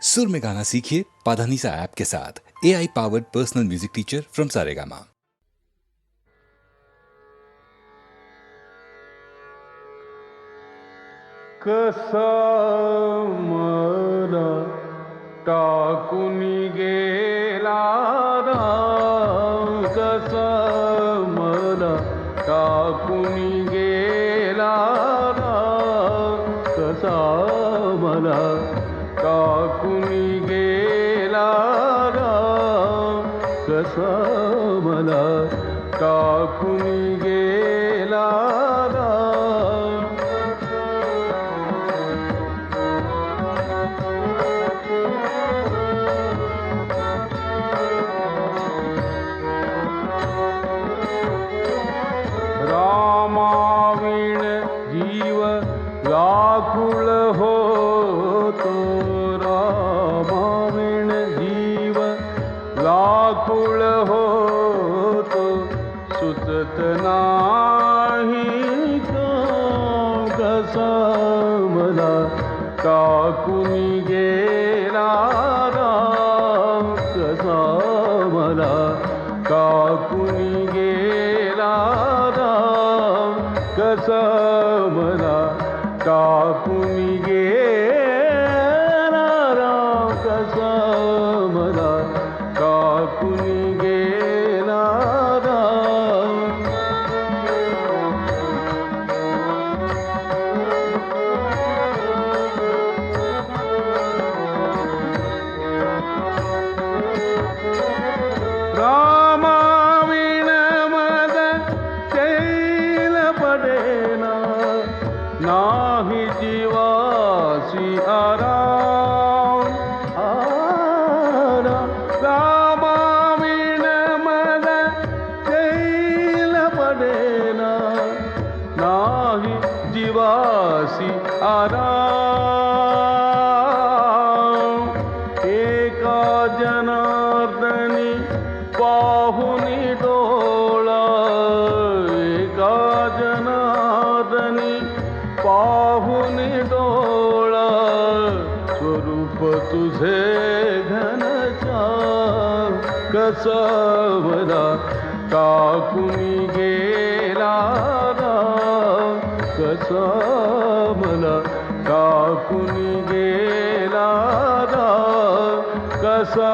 सुर में गाना सीखिए पाधानीसा ऐप के साथ। AI powered personal music teacher from Saregama. कसा मला टाकून गेला राम, कसा मला टाकून गेला राम, कसा मला टाकून गेला राम, कसा मला टाकून गेला राम. रामाविण जीव व्याकुळ होतो, रामाविण जीव व्याकुळ होतो, सुचत नाही काम, कसा मला टाकून गेला राम, कसा मला टाकून गेला राम, कसा मला टाकून गेला राम, कसा मला टाकून गेला राम. रामाविण मद शैल पडेना, नाही जीवासी आराम, आराम. रामाविण मद शैल पडेना, नाही जीवासी आराम. एका जनार्दनी पाहुनी डोळा, एका जनार्दनी पाहुनी डोळा, स्वरूप तुझे घनश्याम, कसा मला टाकून गेला राम, कसा मला टाकून गेला राम, कसा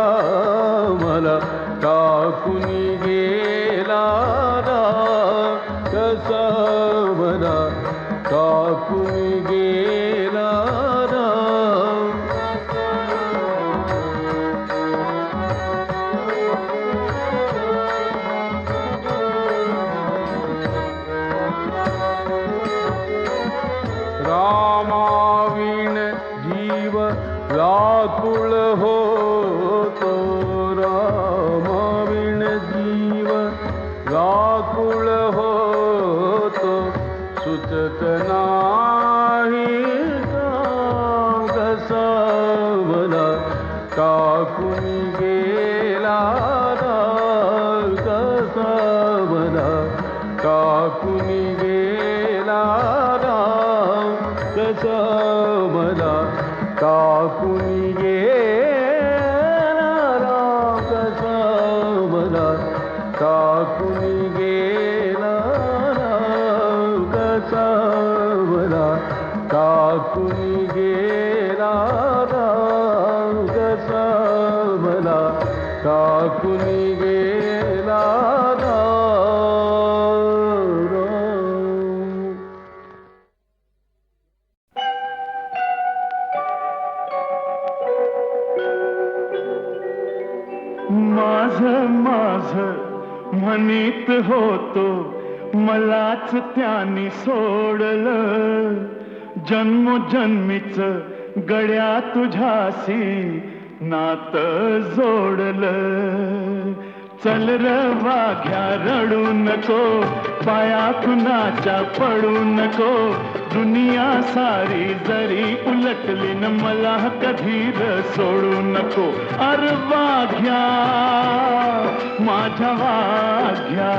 मला टाकून गेला राम, कसा मला टाकून गेला राम. रामाविण जीव व्याकुळ होतो, रामाविण जीव व्याकुळ होतो, सुचत नाही काम, कसा मला टाकून गेला राम, कसा मला टाकून गेला राम, कसा मला टाकून गेला राम, कसा मला टाकून गेला राम, कसा मला टाकून गेला राम, कसा मला टाकून गेला राम. माझं माझं म्हणीत होतो, मलाच त्याने सोडलं, जन्मोजन्मीच गड्या तुझ्याशी नातं जोडलं. चल र वाघ्या रडू नको, पाया कुणाच्या पडू नको, दुनिया सारी जरी उलटली न मला कधी र सोडू नको. अरे वाघ्या माझ्या वाघ्या.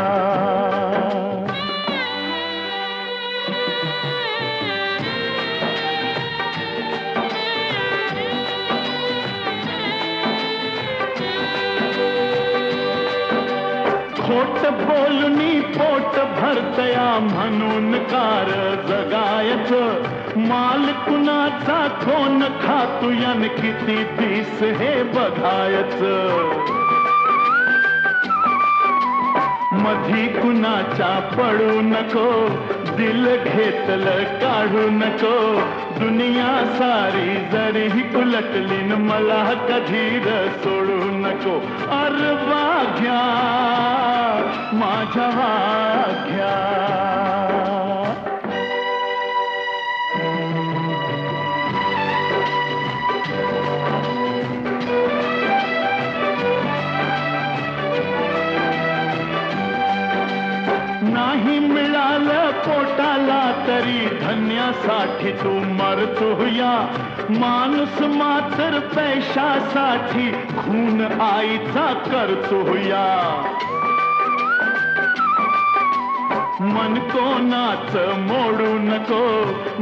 खोट बोलणी पोट भरतया म्हणून कार जगायचं माल कुणाचा कोण खातू यान किती दिस हे बघायचं मधी कुणाच्या पडू नको दिल घेतलं काढू नको दुनिया सारी जरी उलटली न मला कधी सोडू नको अर वाघ्या माझ्या वाघ्या नाही मिळालं पोटाला तरी धन्यासाठी तू मरतोया माणूस मात्र पैशासाठी खून आईचा करतोया मन कोणाच मोडू नको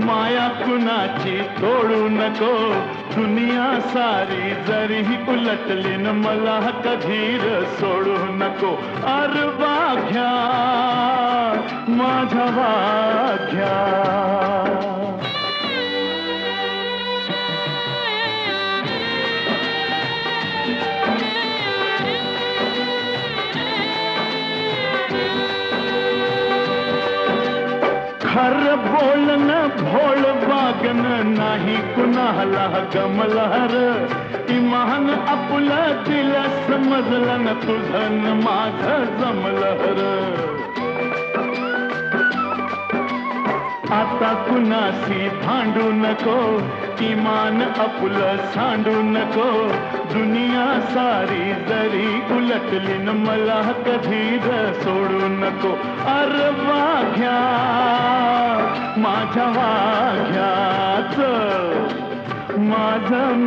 माया कुणाची तोडू नको दुनिया सारी जरी उलटली न मला कधी सोडू नको अर वाघ्या माझ्या वाघ्या खर बोलन भोळ वागन नाही कुणाला गमलहर इमान आपलं दिल समजलं न तुझं न माझं जमलहर आता कुणाशी भांडू नको इमान आपलं सांडू नको दुनिया सारी जरी उलटली न मला कधी सोडू नको अर वाघ्या माझ्या वाघ्याच माझं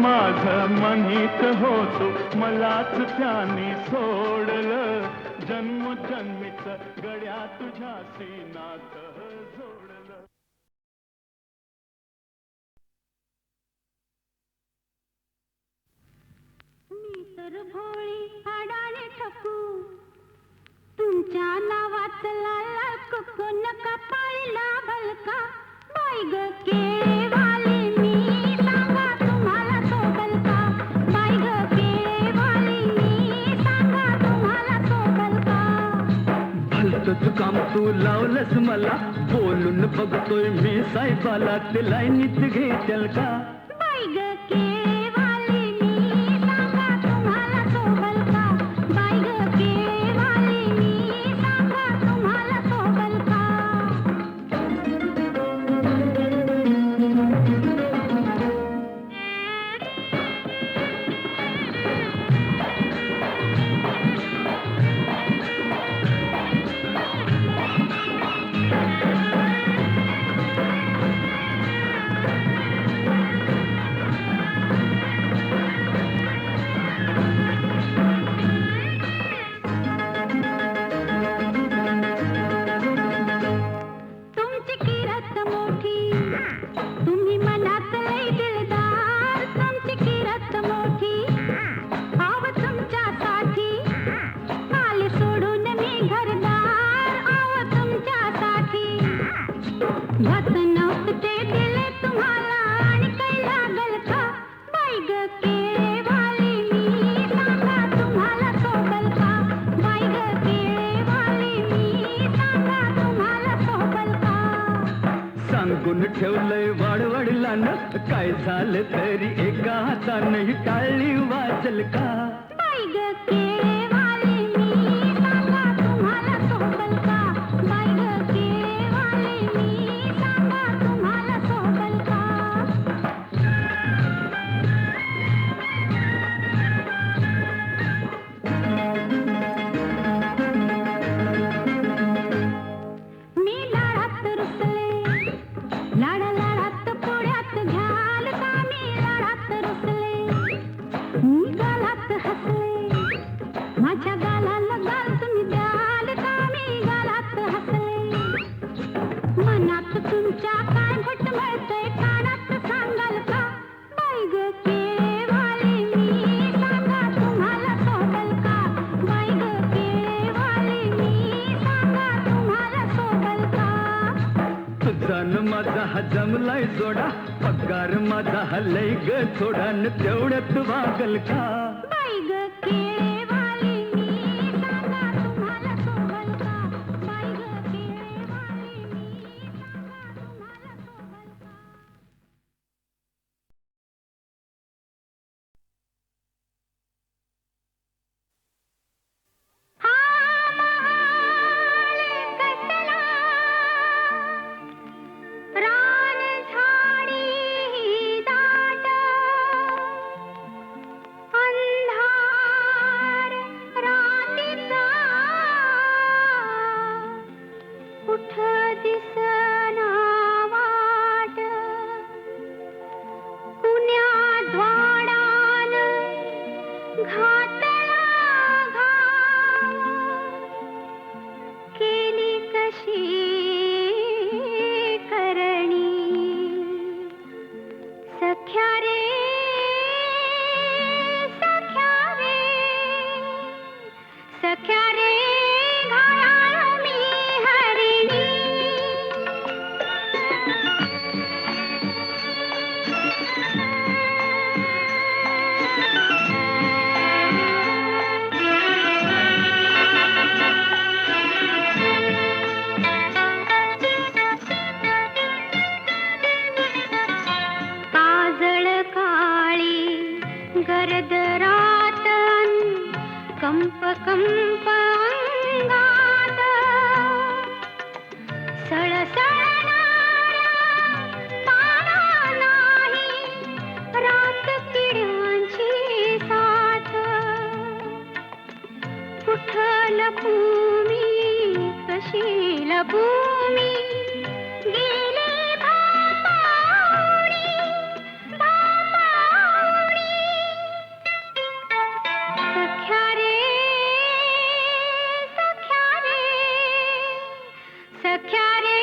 म्हणीत होतो मलाच त्याने सोडलं जन्मजन्मीच गड्या तुझ्याशी नातं जोडलं तर भोळी आडाने ठकू तुमच्या नावात लाला कुकू नका पाळीला भलका बाई ग केळेवाली मी सांगा तुम्हाला सोबल का बाई ग केळेवाली मी सांगा तुम्हाला सोबल का भलतंच काम तू लावलंस मला बोलून बघतोय मी साहेबाला ते लाईनीत घेतल का बाई ग केळेवाली मी सांगा तुम्हाला सोबल का बाई ग केळेवाली मी सांगा तुम्हाला सोबल का तुमची किरत मोठी तुम्ही मनात लई दिलदार तुमची किरत मोठी आव तुमच्यासाठी आले सोडून मी घरदार आव तुमच्यासाठी घात नव्हते दिले तुम्हाला आणि काही लागल का बाई ग केळेवाली मी सांगा तुम्हाला सोबल का बाई ग केळेवाली मी सांगा तुम्हाला सोबल का सांगून ठेवलंय वाडवडिलानं काय झालं तरी एका हातानं टाळली वाचल का बाई ग केळेवाली मी सांगा तुम्हाला सोबल का बाई ग केळेवाली मी सांगा तुम्हाला सोबल का मी लाडात रुसले लाड लाडात पुढ्यात घ्याल का मी लाडात रुसले मी गालात हसले जमलाय जोडा पगार माझा हलय ग थोडा न तेवढ्यात वागल का बाई ग केळेवाली मी सांगा तुम्हाला शोभल का बाई ग केळेवाली मी सांगा तुम्हाला शोभल का हा महाल कसला रान झाडी दाट अंधार रात्रीचा कुठं दिसना वाट कुण्या द्वाडान घातला घाव केली कशी करणी सख्या रे सख्या रे सख्या रे घायाळ मी हरिणी काजळ काळी गरद रातन कंप कंप अंगात सळसळणाऱ्या पाना नाही रात किड्यांची साथ कुठं लपू मी कशी लपू मी गेली भांबावणी भांबावणी सख्या रे सख्या रे सख्या रे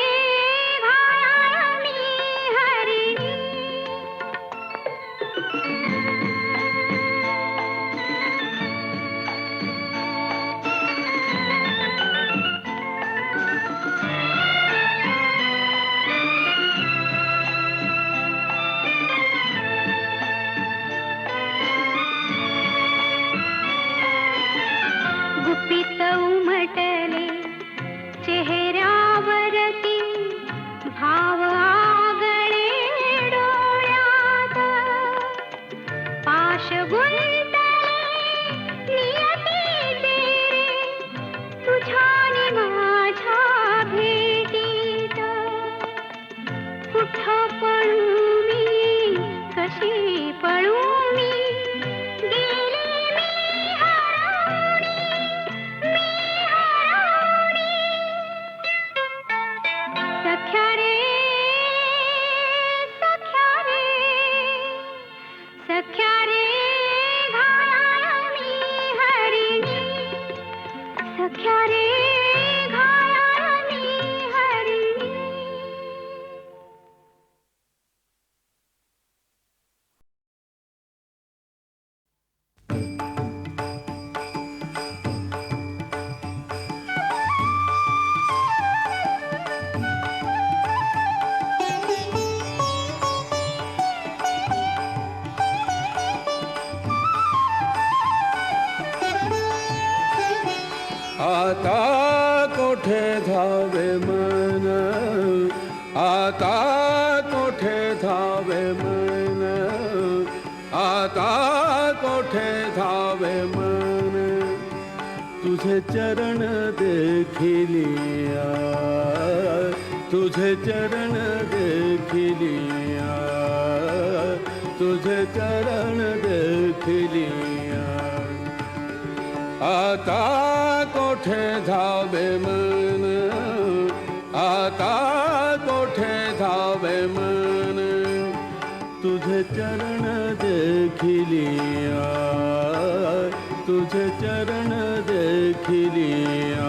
घायाळ मी हरिणी गुपित उमटले चेहऱ्यावरती भाव आगळे डोळ्यात पाश गुंतले नियतीचे तुझ्या नि माझ्या भेटीत कुठं पळू मी कशी पळू मी गेली मी हरवणी सख्या रे सख्या रे सख्या रे घायाळ मी हरिणी सख्या रे घायाळ मी हरिणी आता कोठे धावे मन आता कोठे धावे मन आता कोठे धावे मन तुझे चरण देखिलिया तुझे चरण देखिलिया तुझे चरण देखिलिया आता कोठे धावे मन आता कोठे धावे मन तुझे चरण देखिलिया तुझे चरण देखिलिया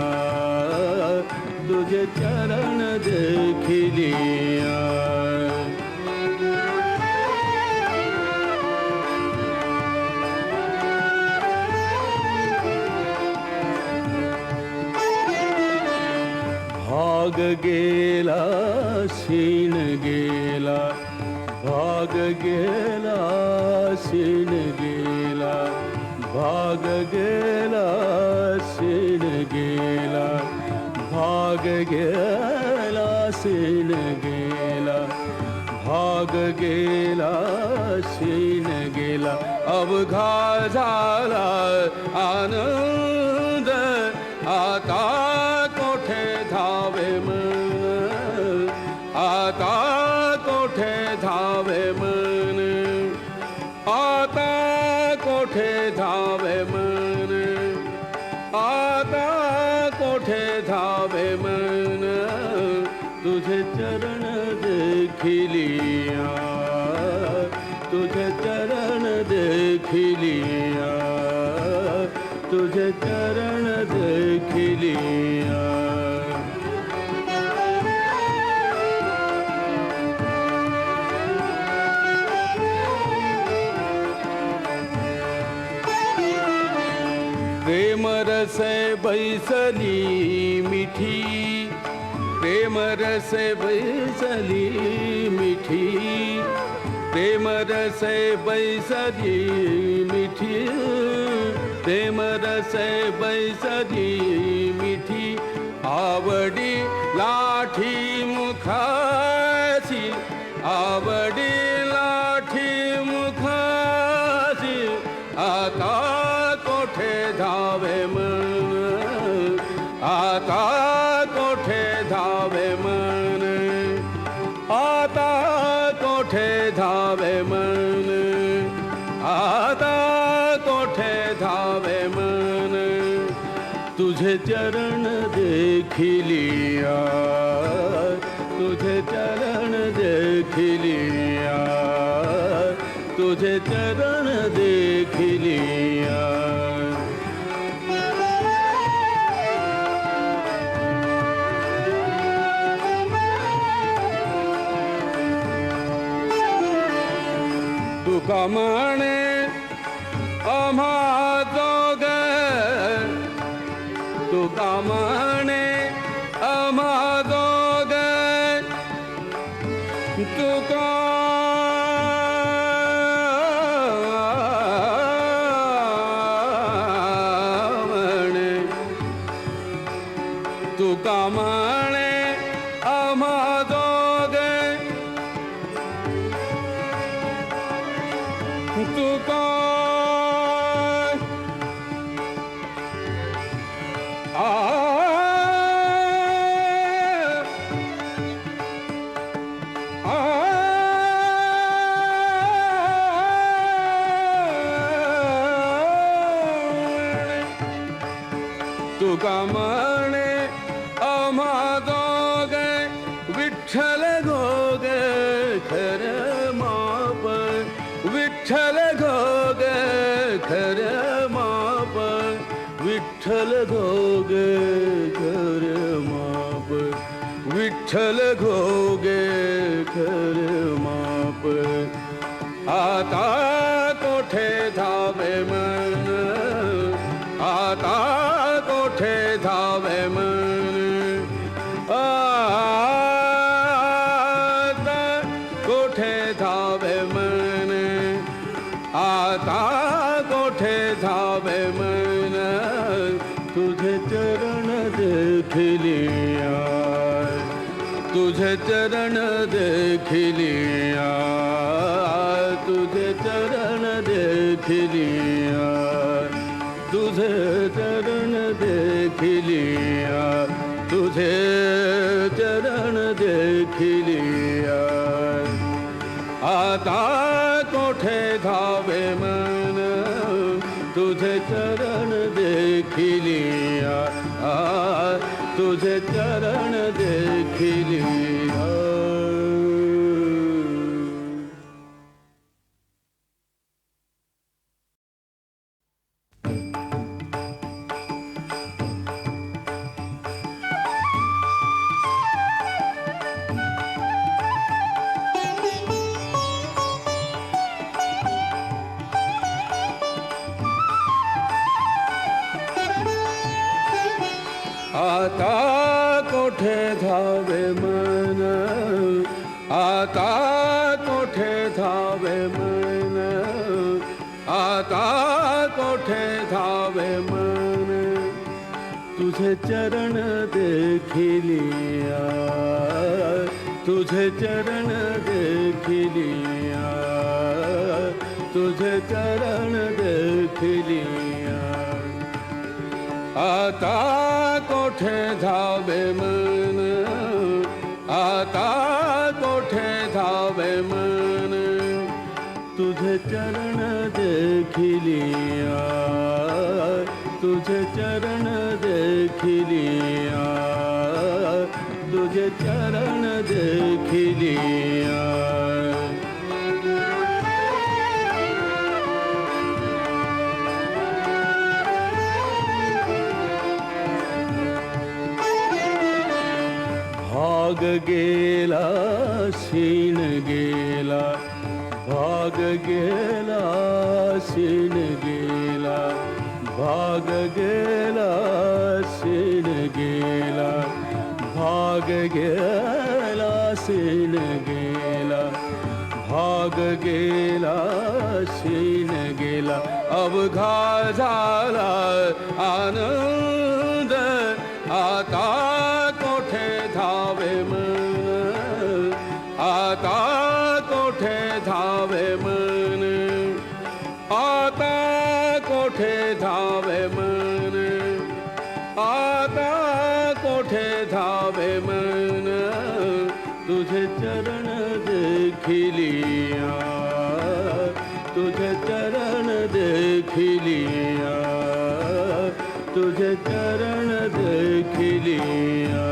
तुझे चरण देखिलिया भाग गेला शीण गेला भाग गेला शीण गेला, भाग गेला शीण गेला, भाग गेला शीण गेला, भाग गेला शीण गेला. अवघा झाला आनंद आता कोठे धावे मन, आता कोठे धावे मन, आता कोठे धावे मन, आता कोठे धावे मन. तुझे चरण देखिलिया, तुझे चरण देखिलिया, तुझे चरण देखिलिया. प्रेम रसे बैसली मिठी, प्रेम रसे बैसली मिठी, प्रेम रसे बैसली मिठी, प्रेम रसे बैसली मिठी. आवडी लाठी मुखासी, आवडी लाठी मुखासी. आता कोठे धावे मन, आता कोठे धावे मन, आता कोठे धावे मन, आता कोठे धावे मन. तुझे चरण देखिलिया, तुझे चरण देखिलिया, तुझे चरण देखिलिया. तुका म्हणे आम्हा जोग, तुका म्हणे आम्हा जोग, तुका म्हणे, तुका म्हणे आम्हा जोग, तुका तुका म्हणे आम्हा दोघ, विठ्ठल घोग खर माप, विठ्ठल घोग खर माप, विठ्ठल घोग खर माप, विठ्ठल घोग खर माप. आता कोठे धावे मन, आता कोठे धावे मन, आता कोठे धावे मन, आता कोठे धावे मन. तुझे चरण देखिलिया, तुझे चरण देखिलिया, तुझे चरण देखिलिया, तुझे चरण देखिलिया, तुझे चरण देखिलिया. आता कोठे धावे मन, तुझे चरण देखिलिया, तुझे चरण देखिलिया. आता कोठे धावे मन, आता कोठे आता कोठे धावे मन तुझे चरण देखिलिया तुझे चरण देखिलिया तुझे चरण देखिलिया आता कोठे धावे मन आता कोठे धावे मन तुझे चरण देखिलिया तुझे चरण देखिलिया तुझे चरण देखिलिया भाग गेला शीन गेला भाग गेला शीन गेला भाग गेला शीन गेला भाग गेला शीन गेला भाग गेला शीन गेला अवघा झाला आनंद आता कोठे धावे मन आता कोठे धावे मन आता कोठे धावे मन आता कोठे धावे मन तुझे चरण देखिलिया तुझे चरण देखिलिया तुझे चरण देखिलिया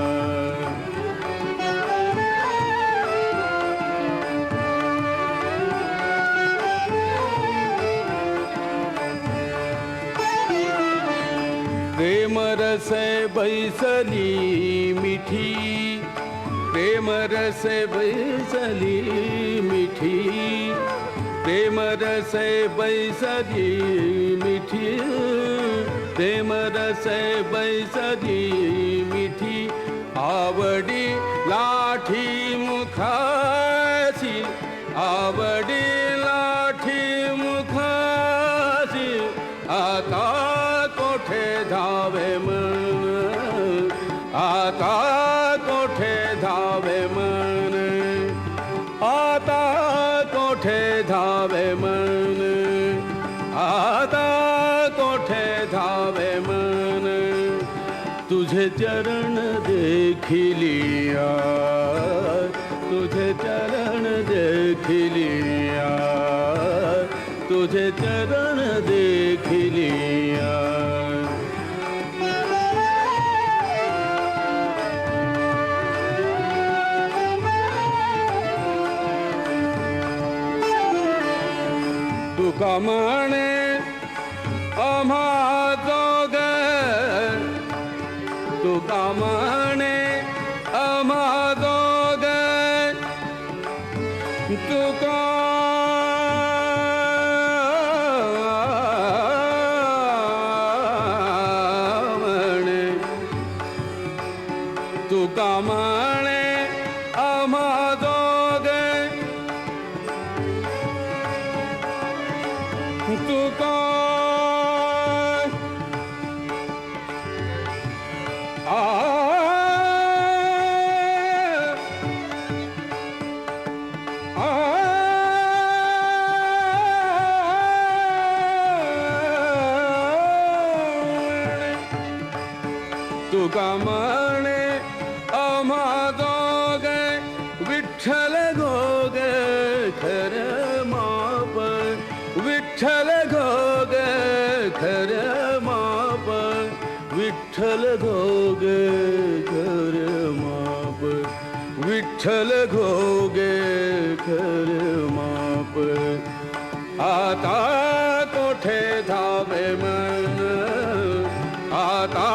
प्रेम रसे बैसली मिठी प्रेम रसे बैसली मिठी प्रेम रसे बैसली मिठी प्रेम रसे बैसली मिठी आवडी लाठी मुखासी आवडी लाठी मुखासी आता कोठे धावे मन आता कोठे धावे मन आता कोठे धावे मन आता कोठे धावे मन तुझे चरण देखिलिया तुझे चरण देखिलिया तुझे चरण देखिलिया तुका म्हणे आम्हा दोघ तुका म्हणे आम्हा दोघ तुका म्हणे तुका म्हणे आम्हा दोघ तुका तुका म्हणे आम्हा दोघ विठ्ठल घोग खर माप विठ्ठल घोग खर माप विठ्ठल घोग खर माप विठ्ठल घोग खर माप आता कोठे धावे मन आता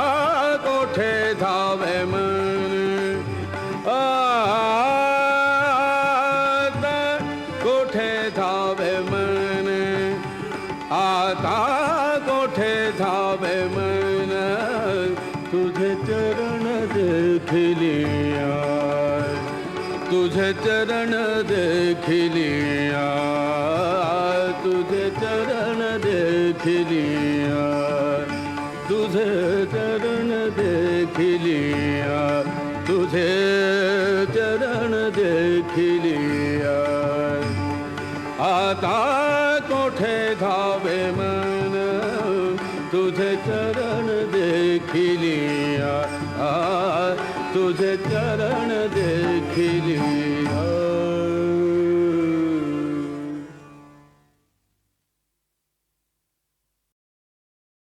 कोठे धावे मन आता कोठे धावे मन आता कोठे धावे मन तुझे चरण देखिलिया तुझे चरण देखिलिया तुझे चरण देखिलिया तुझे चरण देखिलिया तुझे चरण देखिलिया आता कोठे धावे मन तुझे चरण देखिलिया तुझे चरण देखिलिया